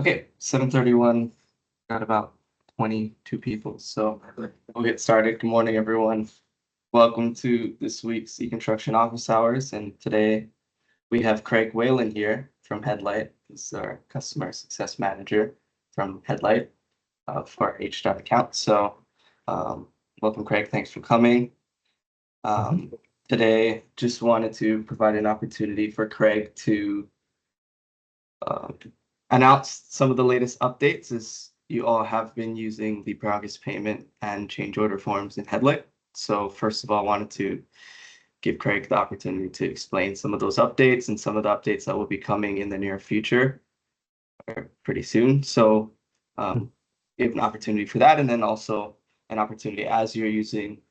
Okay, 7:31, got about 22 people, so we'll get started. Good morning, everyone. Welcome to this week's E-Construction Office Hours, and today we have Craig Whalen here from HeadLight. He's our Customer Success Manager from HeadLight for our H-Dot account. So welcome, Craig. Thanks for coming. Today, just wanted to provide an opportunity for Craig to announce some of the latest updates, as you all have been using the progress payment and change order forms in HeadLight. So first of all, I wanted to give Craig the opportunity to explain some of those updates and some of the updates that will be coming in the near future or pretty soon. So give an opportunity for that, and then also an opportunity as you're using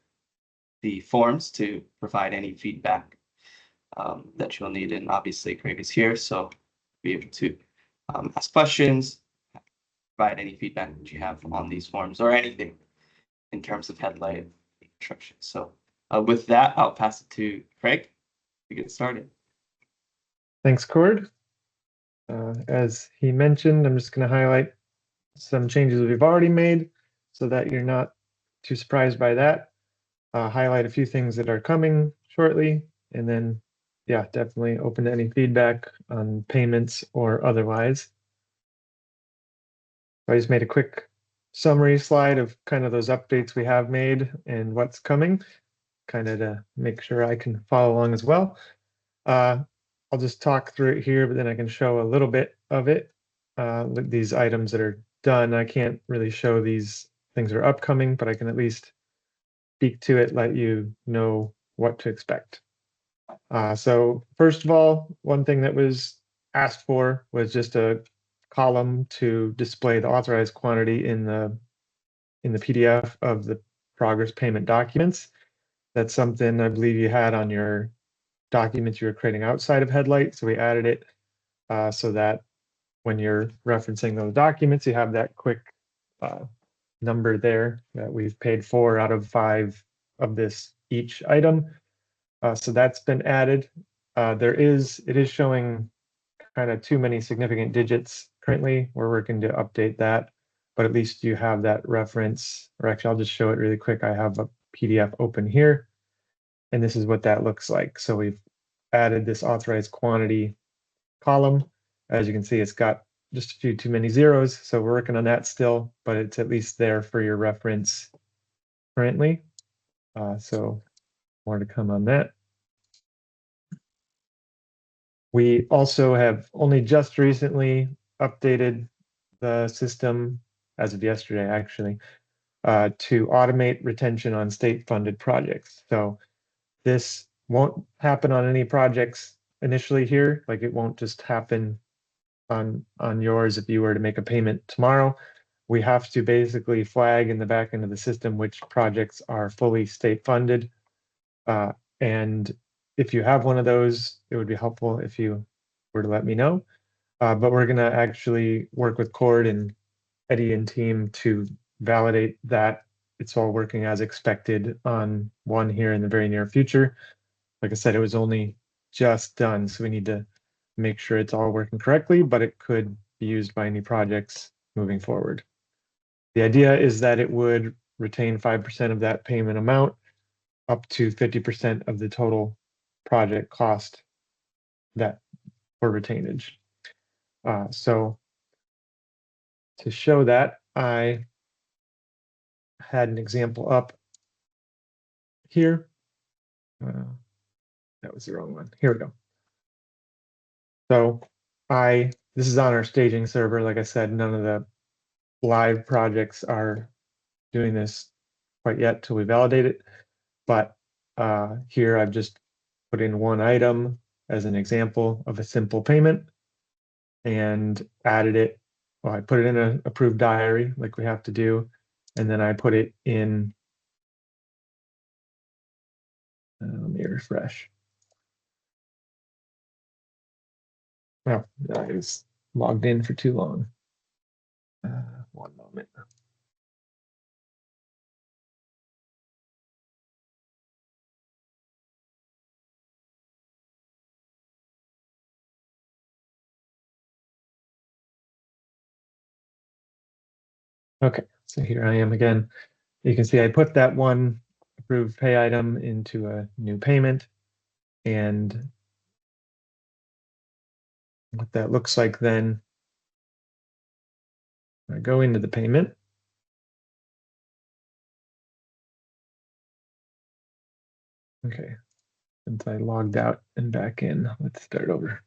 the forms to provide any feedback that you'll need. And obviously Craig is here, so be able to ask questions, provide any feedback that you have on these forms or anything in terms of HeadLight construction. So with that, I'll pass it to Craig to get started. Thanks, Cord. As he mentioned, I'm just going to highlight some changes we've already made so that you're not too surprised by that. Highlight a few things that are coming shortly, and then, yeah, definitely open to any feedback on payments or otherwise. I just made a quick summary slide of kind of those updates we have made and what's coming, kind of to make sure I can follow along as well. I'll just talk through it here, but then I can show a little bit of it. These items that are done, I can't really show these things that are upcoming, but I can at least speak to it, let you know what to expect. So first of all, one thing that was asked for was just a column to display the authorized quantity in the PDF of the progress payment documents. That's something I believe you had on your documents you were creating outside of HeadLight. So we added it so that when you're referencing those documents, you have that quick number there that we've paid 4 out of 5 of this each item. So that's been added. It is showing kind of too many significant digits currently. We're working to update that, but at least you have that reference. Or actually, I'll just show it really quick. I have a PDF open here, and this is what that looks like. So we've added this authorized quantity column. As you can see, it's got just a few too many zeros, so we're working on that still, but it's at least there for your reference currently. So more to come on that. We also have only just recently updated the system, as of yesterday actually, to automate retention on state-funded projects. So this won't happen on any projects initially here, like it won't just happen on yours if you were to make a payment tomorrow. We have to basically flag in the back end of the system which projects are fully state funded. And if you have one of those, it would be helpful if you were to let me know. But we're going to actually work with Cord and Eddie and team to validate that it's all working as expected on one here in the very near future. Like I said, it was only just done, so we need to make sure it's all working correctly, but it could be used by any projects moving forward. The idea is that it would retain 5% of that payment amount up to 50% of the total project cost that for retainage. So to show that, I had an example up here. That was the wrong one. Here we go. So this is on our staging server. Like I said, none of the live projects are doing this quite yet till we validate it. But here I've just put in one item as an example of a simple payment and added it. Well, I put it in an approved diary like we have to do. And then I put it in, let me refresh. Oh, I was logged in for too long. One moment. Okay, so here I am again. You can see I put that one approved pay item into a new payment, and what that looks like then, I go into the payment. Okay, since I logged out and back in, let's start over.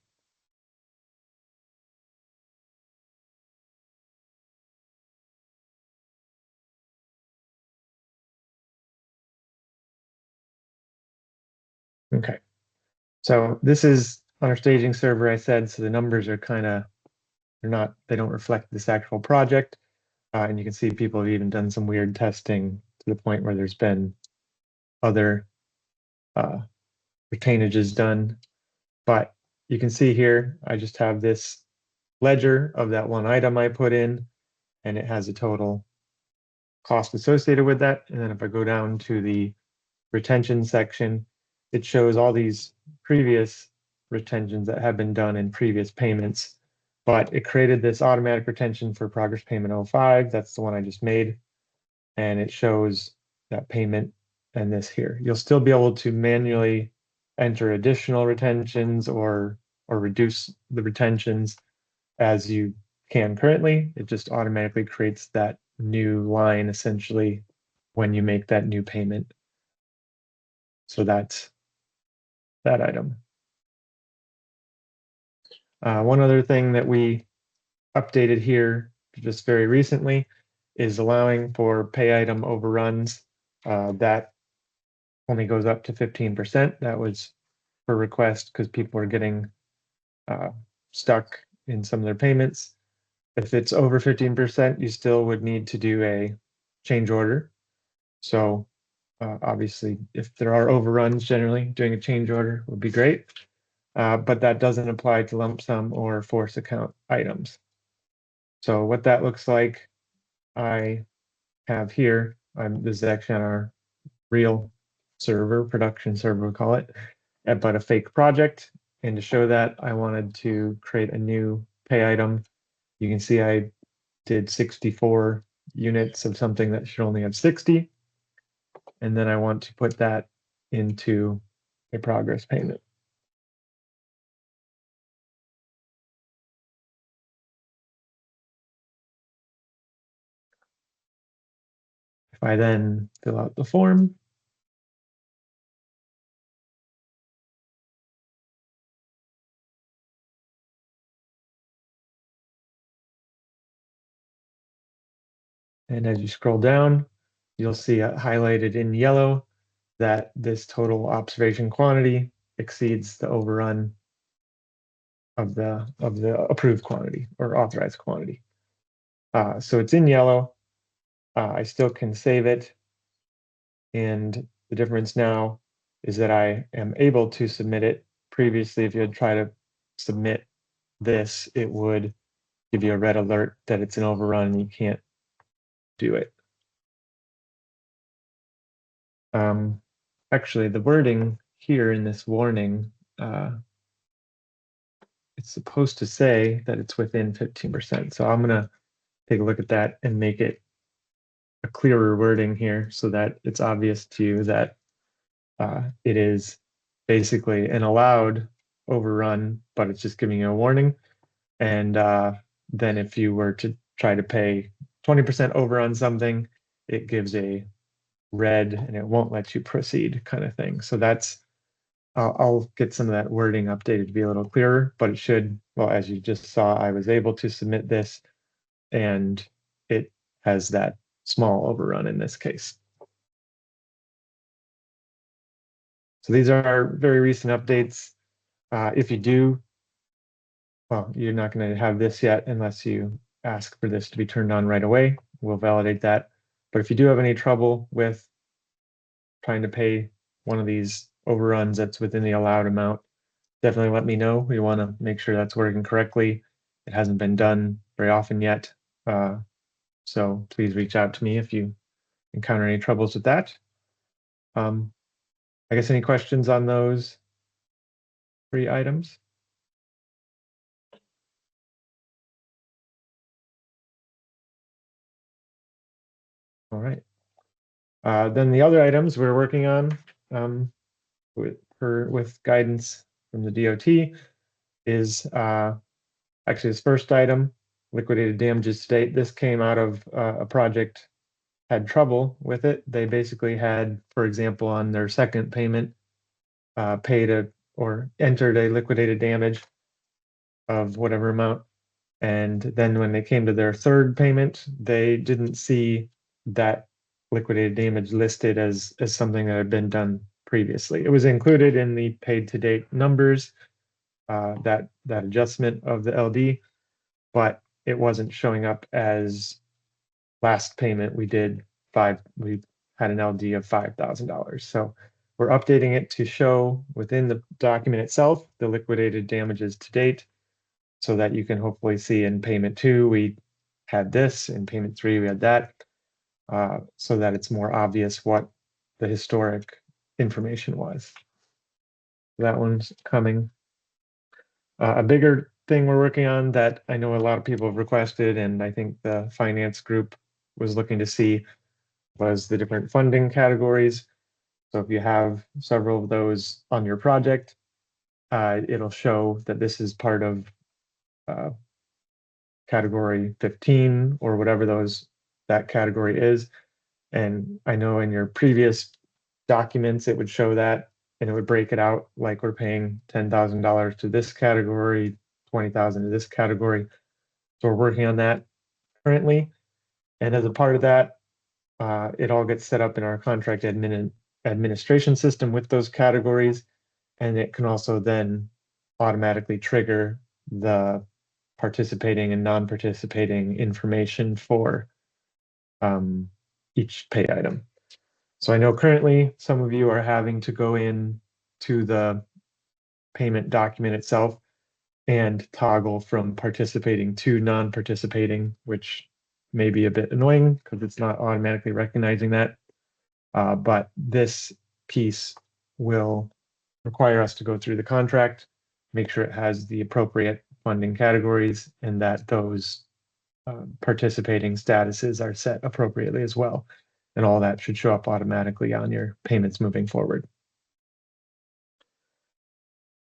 Okay, so this is on our staging server, I said, so the numbers are kind of, they don't reflect this actual project. And you can see people have even done some weird testing to the point where there's been other uh, retainages done. But you can see here, I just have this ledger of that one item I put in, and it has a total cost associated with that. And then if I go down to the retention section, it shows all these previous retentions that have been done in previous payments. But it created this automatic retention for progress payment 05. That's the one I just made. And it shows that payment and this here. You'll still be able to manually enter additional retentions or reduce the retentions as you can currently. It just automatically creates that new line essentially when you make that new payment. So that's that item. One other thing that we updated here just very recently is allowing for pay item overruns. That only goes up to 15%. That was per request because people were getting stuck in some of their payments. If it's over 15%, you still would need to do a change order. So obviously, if there are overruns, generally doing a change order would be great. But that doesn't apply to lump sum or force account items. So what that looks like, I have here, this is actually on our real server, production server, we call it, but a fake project. And to show that, I wanted to create a new pay item. You can see I did 64 units of something that should only have 60. And then I want to put that into a progress payment. If I then fill out the form, and as you scroll down, you'll see highlighted in yellow that this total observation quantity exceeds the overrun of the approved quantity or authorized quantity. So it's in yellow. I still can save it. And the difference now is that I am able to submit it. Previously, if you had tried to submit this, it would give you a red alert that it's an overrun and you can't do it. Actually, the wording here in this warning, it's supposed to say that it's within 15%. So I'm gonna take a look at that and make it a clearer wording here so that it's obvious to you that it is basically an allowed overrun, but it's just giving you a warning. And then if you were to try to pay 20% over on something, it gives a red and it won't let you proceed kind of thing. So that's, I'll get some of that wording updated to be a little clearer, but it should, well, as you just saw, I was able to submit this and it has that small overrun in this case. So these are our very recent updates. If you do, well, you're not going to have this yet unless you ask for this to be turned on right away. We'll validate that. But if you do have any trouble with trying to pay one of these overruns that's within the allowed amount, definitely let me know. We want to make sure that's working correctly. It hasn't been done very often yet. So please reach out to me if you encounter any troubles with that. I guess any questions on those 3 items? All right. Then the other items we're working on with guidance from the DOT is actually this first item, liquidated damages to date. This came out of a project had trouble with it. They basically had, for example, on their second payment, paid or entered a liquidated damage of whatever amount. And then when they came to their third payment, they didn't see that liquidated damage listed as something that had been done previously. It was included in the paid to date numbers, that adjustment of the LD, but it wasn't showing up as last payment we had an LD of $5,000. So we're updating it to show within the document itself the liquidated damages to date, so that you can hopefully see in payment 2 we had this, in payment 3 we had that, so that it's more obvious what the historic information was. That one's coming. A bigger thing we're working on that I know a lot of people have requested, and I think the finance group was looking to see, was the different funding categories. So if you have several of those on your project, it'll show that this is part of category 15 or whatever that category is. And I know in your previous documents, it would show that, and it would break it out like we're paying $10,000 to this category, 20,000 to this category. So we're working on that currently. And as a part of that, it all gets set up in our contract administration system with those categories. And it can also then automatically trigger the participating and non-participating information for each pay item. So I know currently some of you are having to go in to the payment document itself and toggle from participating to non-participating, which may be a bit annoying because it's not automatically recognizing that. But this piece will require us to go through the contract, make sure it has the appropriate funding categories, and that those participating statuses are set appropriately as well. And all that should show up automatically on your payments moving forward.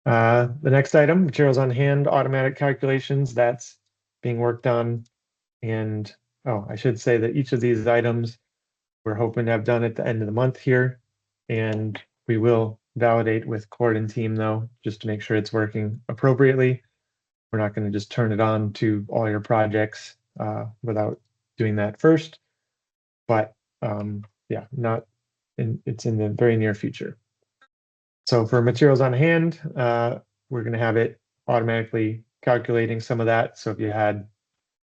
The next item, materials on hand, automatic calculations, that's being worked on. And I should say that each of these items we're hoping to have done at the end of the month here. And we will validate with Cord and team though, just to make sure it's working appropriately. We're not going to just turn it on to all your projects without doing that first. But yeah, it's in the very near future. So for materials on hand, we're going to have it automatically calculating some of that. So if you had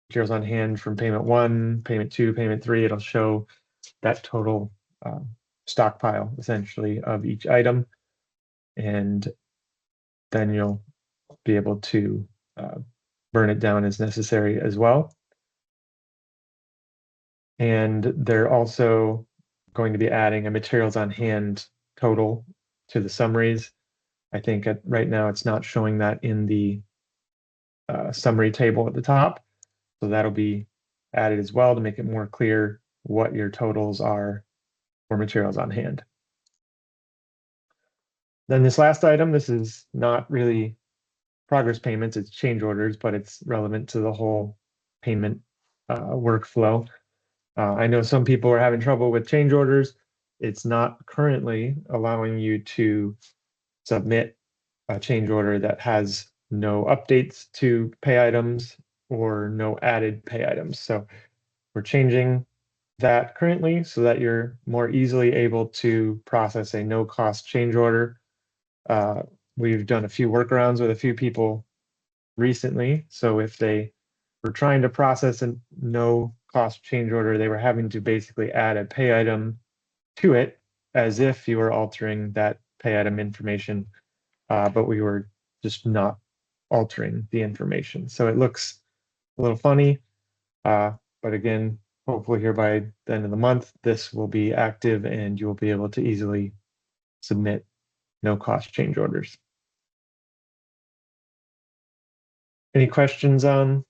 materials on hand from payment 1, payment 2, payment 3, it'll show that total stockpile essentially of each item. And then you'll be able to burn it down as necessary as well. And they're also going to be adding a materials on hand total to the summaries. I think right now it's not showing that in the summary table at the top. So that'll be added as well to make it more clear what your totals are for materials on hand. Then this last item, this is not really progress payments, it's change orders, but it's relevant to the whole payment workflow. I know some people are having trouble with change orders. It's not currently allowing you to submit a change order that has no updates to pay items or no added pay items. So we're changing that currently so that you're more easily able to process a no cost change order. We've done a few workarounds with a few people recently. So if they were trying to process a no cost change order, they were having to basically add a pay item to it as if you were altering that pay item information, but we were just not altering the information. So it looks a little funny, but again, hopefully here by the end of the month, this will be active and you'll be able to easily submit no cost change orders. Any questions on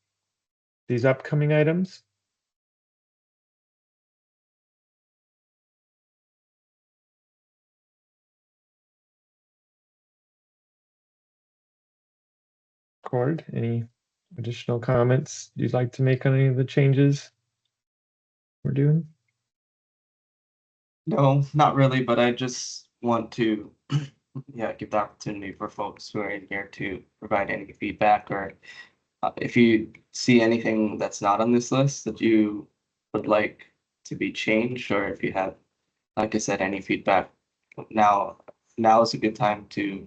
these upcoming items? Cord, any additional comments you'd like to make on any of the changes we're doing? No, not really, but I just want to yeah, give the opportunity for folks who are in here to provide any feedback, or if you see anything that's not on this list that you would like to be changed, or if you have, like I said, any feedback, now now is a good time to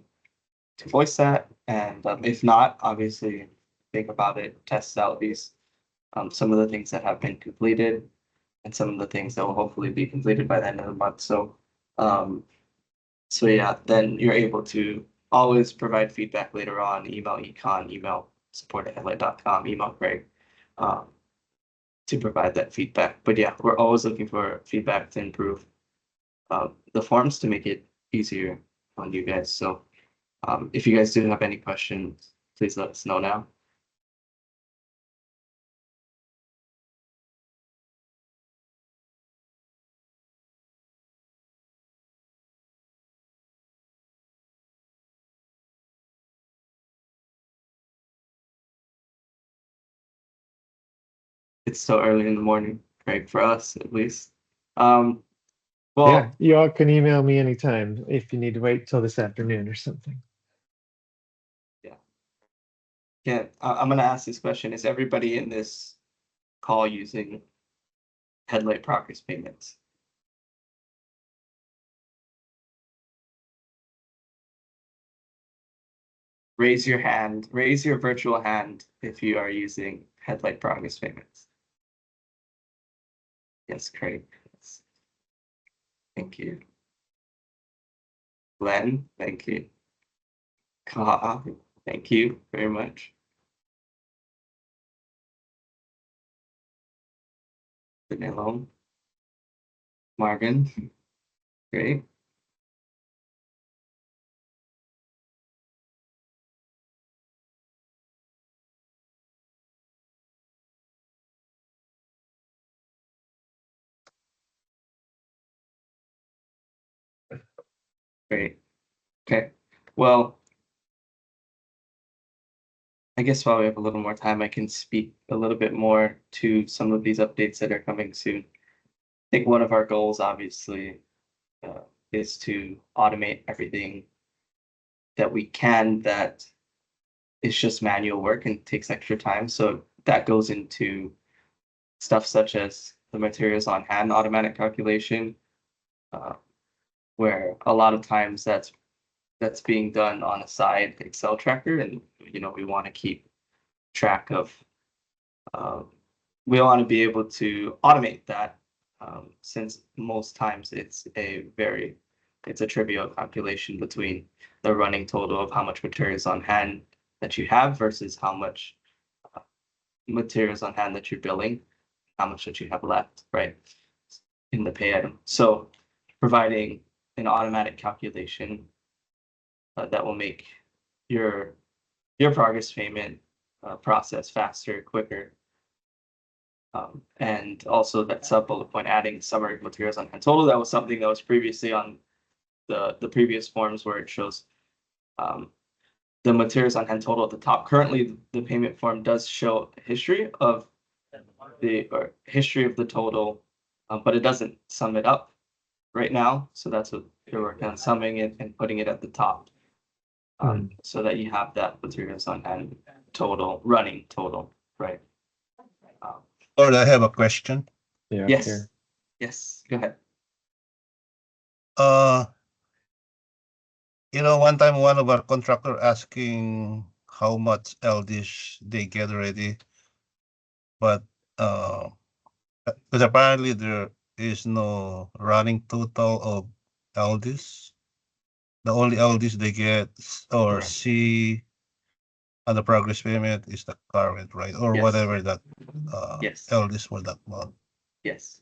voice that. And if not, obviously think about it, test out these some of the things that have been completed and some of the things that will hopefully be completed by the end of the month. So yeah, then you're able to always provide feedback later on, email econ, email support@headlight.com, email Craig, um, to provide that feedback. But yeah, we're always looking for feedback to improve the forms to make it easier on you guys. So if you guys do have any questions, please let us know now. It's still early in the morning, Craig, for us at least. Um, Yeah, well, you all can email me anytime if you need to wait till this afternoon or something. yeah, I'm gonna ask this question. Is everybody in this call using HeadLight progress payments? Raise your hand, raise your virtual hand if you are using HeadLight progress payments. Yes, Craig. Yes. Thank you. Glenn, thank you. Kaha, thank you very much. Danilo, Marvin, great. Great. Okay. Well, I guess while we have a little more time, I can speak a little bit more to some of these updates that are coming soon. I think one of our goals, obviously, uh, is to automate everything that we can that is just manual work and takes extra time. So that goes into stuff such as the materials on hand automatic calculation, uh, where a lot of times that's being done on a side Excel tracker, and we want to keep track of. Um, we want to be able to automate that, since most times it's a trivial calculation between the running total of how much materials on hand that you have versus how much materials on hand that you're billing, how much that you have left, right, in the pay item. So providing an automatic calculation that will make your progress payment process faster, quicker. And also that sub bullet point, adding summary materials on hand total. That was something that was previously on the previous forms where it shows the materials on hand total at the top. Currently, the payment form does show history of the total, but it doesn't sum it up right now. So that's what they're working on, summing it and putting it at the top, so that you have that materials on hand total, running total, right? Or I have a question. Yeah, Yes, here. yes, go ahead. Uh, one time one of our contractor asking how much LDs they get ready, but because apparently there is no running total of LDs. The only LDs they get or see on the progress payment is the current, right? Or Yes. whatever that Yes. LDs for that month. Yes.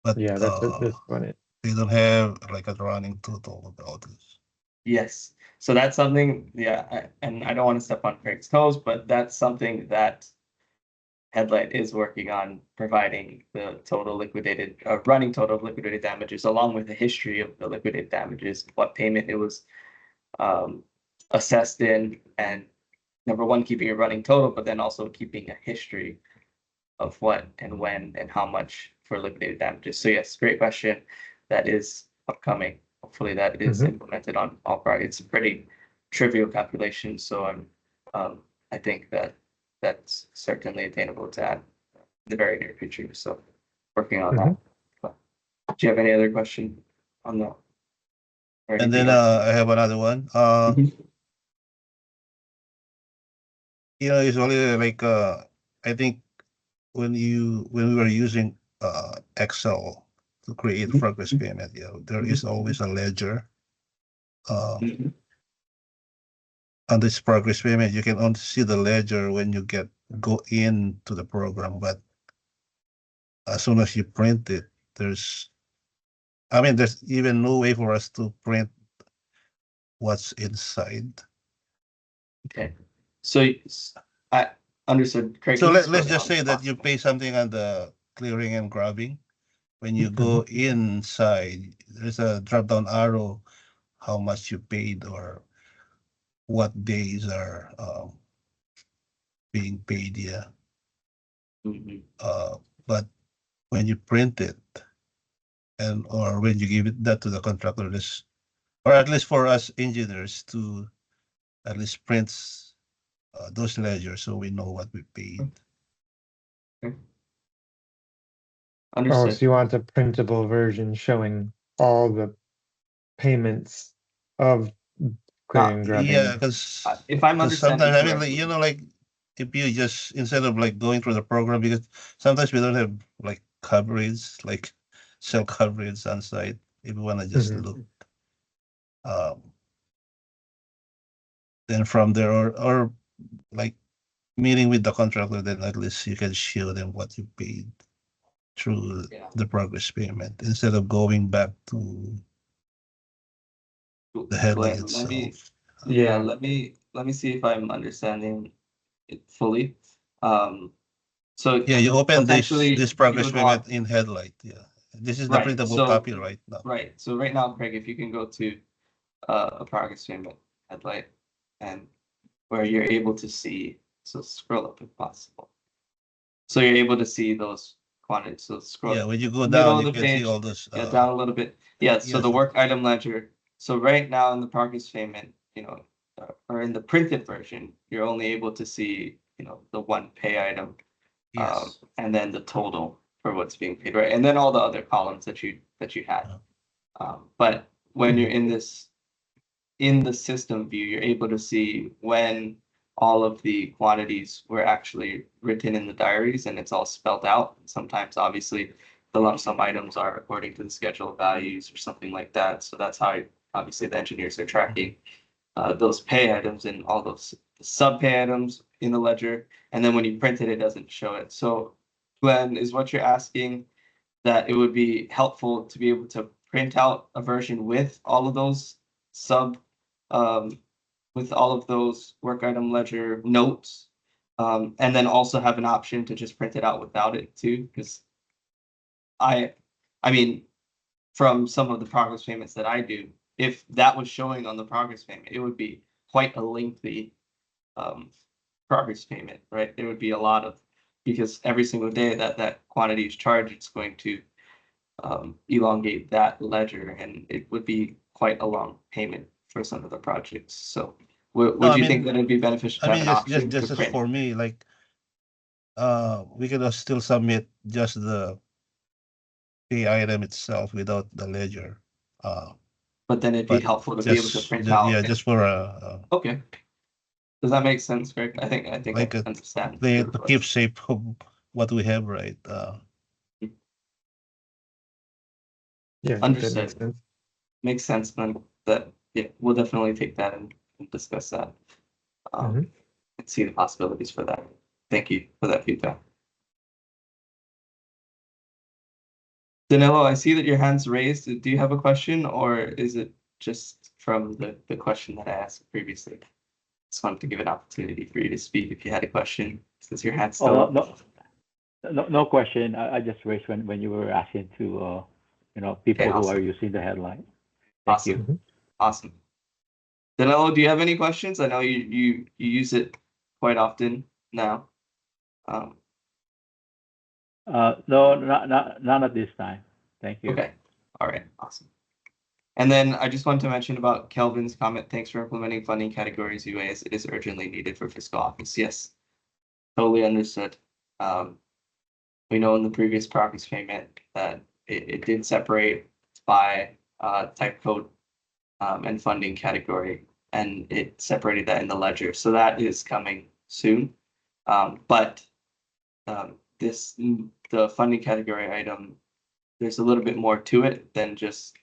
But Yeah, that's what this one is. they don't have like a running total of LDs. Yes. So that's something, yeah, and I don't want to step on Craig's toes, but that's something that HeadLight is working on, providing the total liquidated, running total of liquidated damages, along with the history of the liquidated damages, what payment it was assessed in, and number one, keeping a running total, but then also keeping a history of what and when and how much for liquidated damages. So yes, great question. That is upcoming. Hopefully that is implemented on all projects. It's a pretty trivial calculation, so I think that that's certainly attainable to add in the very near future. So working on that. But do you have any other question on that? Or And anything then else? I have another one. Mhm. Usually like I think when we were using Excel to create Mhm. progress payment, there is always a ledger. Mhm. On this progress payment, you can only see the ledger when you go into the program, but as soon as you print it, there's even no way for us to print what's inside. Okay. So I understood. Craig, So can you slow let's just down say if that you possible? pay something on the clearing and grabbing. When you go inside, there's a drop down arrow, how much you paid or what days are being paid. Yeah. Mhm. But when you print it or when you give that to the contractor, or at least for us engineers to at least print those ledgers so we know what we paid. Okay. Oh, Understood. so you want a printable version showing all the payments of clearing and Yeah, grubbing? because If I'm understanding sometimes like correctly, like if you just instead of like going through the program, because sometimes we don't have like coverage, like cell coverage on site. If we want to just look, um, then from there or like meeting with the contractor, then at least you can show them what you paid through yeah. the progress payment instead of going back to the headlight Let me, itself. yeah, Yeah. let me see if I'm understanding it fully. So Yeah, you open this potentially you progress would want, payment in headlight. Yeah, this is the right. printable So copy right now. right. So right now, Craig, if you can go to a progress payment headlight and where you're able to see, so scroll up if possible. So you're able to see those quantities. So scroll Yeah, when you go middle down, of you the can see page, all those. yeah, down a little bit. Yeah, so the Yes, work item ledger. So right now in the progress payment, or in the printed version, you're only able to see, the one pay item, yes. and then the total for what's being paid, right? And then all the other columns that you had. But when you're in the system view, you're able to see when all of the quantities were actually written in the diaries and it's all spelled out. Sometimes, obviously, the lump sum items are according to the schedule of values or something like that. So that's how, obviously, the engineers are tracking those pay items and all those sub pay items in the ledger. And then when you print it, it doesn't show it. So, Glenn, is what you're asking that it would be helpful to be able to print out a version with all of those sub um, with all of those work item ledger notes, and then also have an option to just print it out without it too. Because I, I mean, from some of the progress payments that I do, if that was showing on the progress payment, it would be quite a lengthy um, progress payment, right? There would be a lot of because every single day that quantity is charged, it's going to elongate that ledger, and it would be quite a long payment for some of the projects. So, No, would you think that it'd be beneficial to have an option to just as print? for me, like we can still submit just the pay item itself without the ledger. Uh, But then it'd be but helpful to be able to print yeah, out. just for Okay, does that make sense, Greg? I think I like a understand the your to keep request. shape of what we have, right? Yeah, I think that makes Understood. sense. Makes sense. Then that yeah, we'll definitely take that and discuss that. Mhm. And see the possibilities for that. Thank you for that feedback. Danilo, I see that your hand's raised. Do you have a question or is it just from the question that I asked previously? Just wanted to give an opportunity for you to speak if you had a question, since your hand's Oh, still up. no question. I just raised when you were asking to, Okay, people who are awesome. using the headline. Thank you. Awesome. Awesome. Danilo, do you have any questions? I know you use it quite often now. No, not at this time. Thank you. Okay. All right. Awesome. And then I just want to mention about Kelvin's comment. Thanks for implementing funding categories UA as it is urgently needed for fiscal office. Yes, totally understood. We know in the previous progress payment that it did separate by type code and funding category, and it separated that in the ledger. So that is coming soon. But the funding category item, there's a little bit more to it than just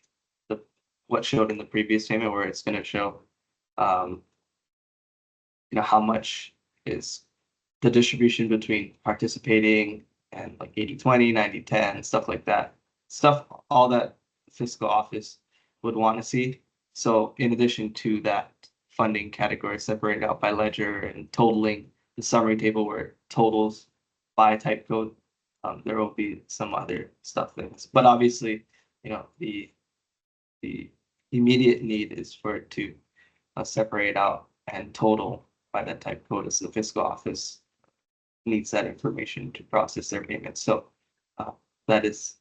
what showed in the previous payment, where it's going to show, how much is the distribution between participating and like 80-20, 90-10, stuff like that. All that fiscal office would want to see. So in addition to that funding category separated out by ledger and totaling the summary table where it totals by type code, there will be some other stuff things. But obviously, the immediate need is for it to separate out and total by that type code, as the fiscal office needs that information to process their payments. So that is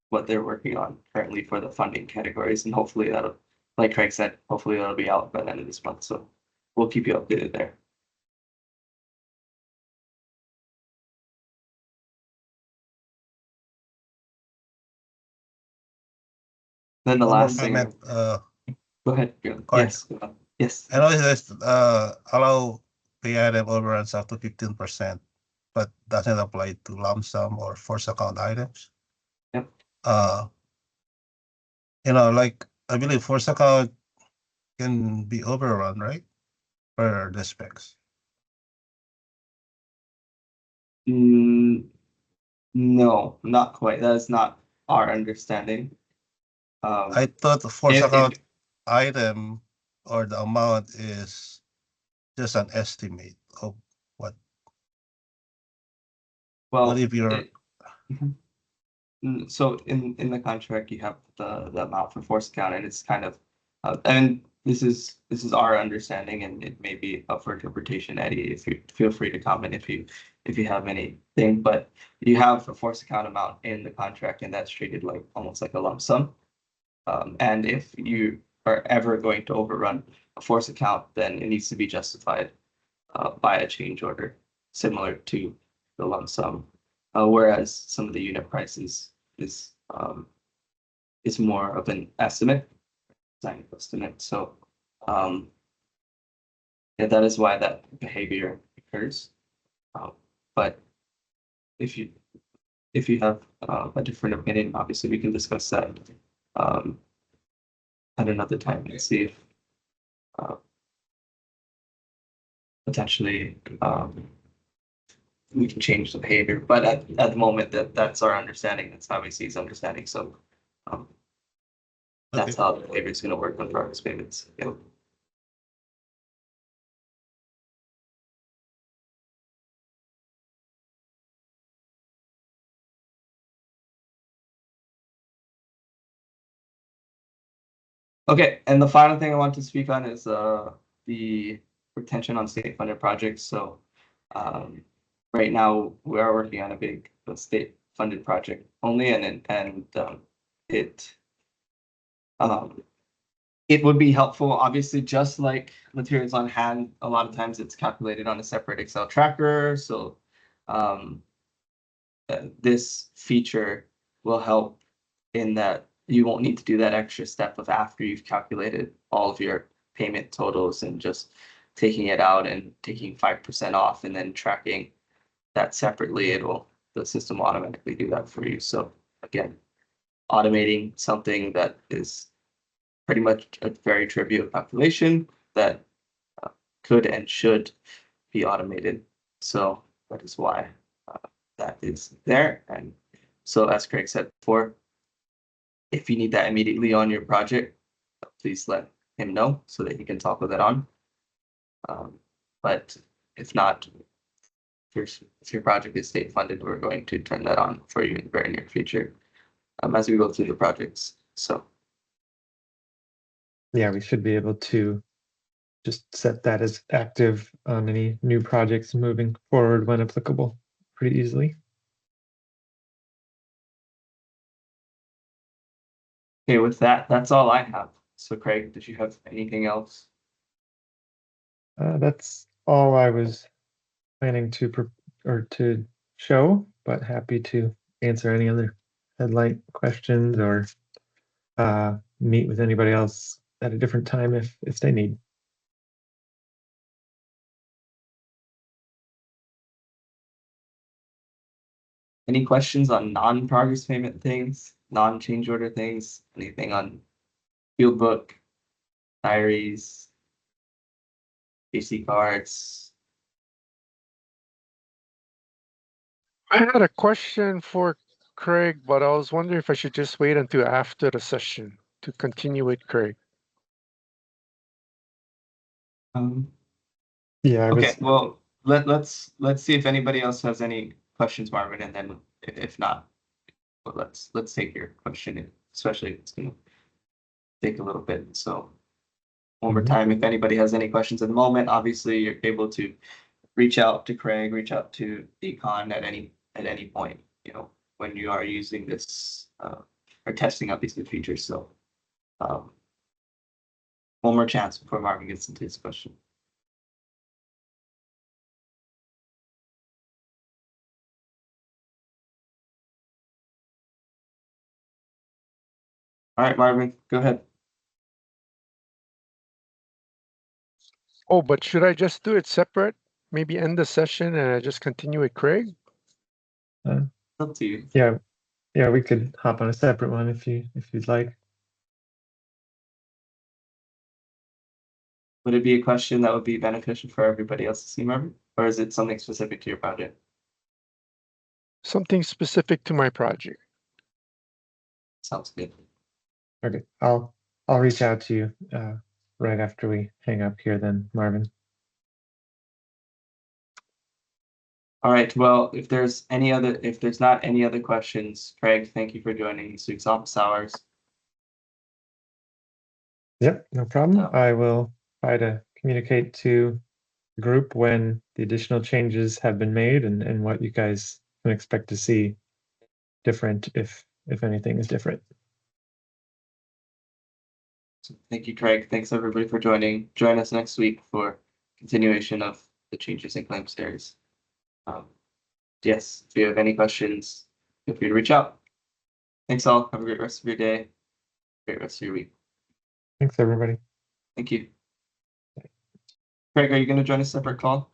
what they're working on currently for the funding categories, and hopefully that'll, like Craig said, hopefully that'll be out by the end of this month. So we'll keep you updated there. Then the One more last thing. comment. Go ahead. Card. Yes. Yes. I know it says allow pay item overruns up to 15%, but doesn't apply to lump sum or force account items. Yep. Like I believe force account can be overrun, right? Per the specs. No, not quite. That is not our understanding. I thought the force account item or the amount is just an estimate of what. Well, What if you're so in the contract you have the amount for force account, and it's kind of and this is our understanding, and it may be up for interpretation. Eddie, if you feel free to comment if you have anything, but you have a force account amount in the contract, and that's treated like almost like a lump sum. And if you are ever going to overrun a force account, then it needs to be justified by a change order, similar to the lump sum. Whereas some of the unit prices is more of an estimate, design estimate. So yeah, that is why that behavior occurs. But if you have a different opinion, obviously we can discuss that at another time and see if potentially we can change the behavior. But at the moment, that's our understanding. That's how we see his understanding. So that's how the behavior is going to work on progress payments. Yeah. Okay, and the final thing I want to speak on is the retention on state-funded projects. So right now we are working on a big state-funded project only, and it would be helpful, obviously, just like materials on hand. A lot of times it's calculated on a separate Excel tracker. So this feature will help in that you won't need to do that extra step of after you've calculated all of your payment totals and just taking it out and taking 5% off and then tracking that separately. The system will automatically do that for you. So again, automating something that is pretty much a very trivial calculation that could and should be automated. So that is why that is there. And so as Craig said before, if you need that immediately on your project, please let him know so that he can toggle that on. But if not, if your project is state funded, we're going to turn that on for you in the very near future as we go through the projects. So yeah, we should be able to just set that as active on any new projects moving forward when applicable pretty easily. Okay, with that, that's all I have. So Craig, did you have anything else? That's all I was planning to to show, but happy to answer any other HeadLight questions or meet with anybody else at a different time if they need. Any questions on non-progress payment things, non-change order things, anything on field book, diaries, AC cards? I had a question for Craig, but I was wondering if I should just wait until after the session to continue with Craig. Yeah, I was. Okay, well, let's see if anybody else has any questions, Marvin, and then if not, well, let's take your question, especially if it's gonna take a little bit. So one more Mhm. time, if anybody has any questions at the moment, obviously you're able to reach out to Craig, reach out to Econ at any point, you know, when you are using this or testing out these new features. So one more chance before Marvin gets into his question. All right, Marvin, go ahead. Oh, but should I just do it separate? Maybe end the session and I just continue with Craig? Up to you. Yeah, we could hop on a separate one if you'd like. Would it be a question that would be beneficial for everybody else to see, Marvin? Or is it something specific to your project? Something specific to my project. Sounds good. Okay, I'll reach out to you right after we hang up here then, Marvin. All right, well, if there's not any other questions, Craig, thank you for joining this week's office hours. Yep, no problem. Yeah. I will try to communicate to the group when the additional changes have been made and what you guys can expect to see different if anything is different. So thank you, Craig. Thanks everybody for joining. Join us next week for continuation of the changes in claim series. Yes, if you have any questions, feel free to reach out. Thanks all. Have a great rest of your day. Great rest of your week. Thanks, everybody. Thank you. Craig, are you going to join a separate call?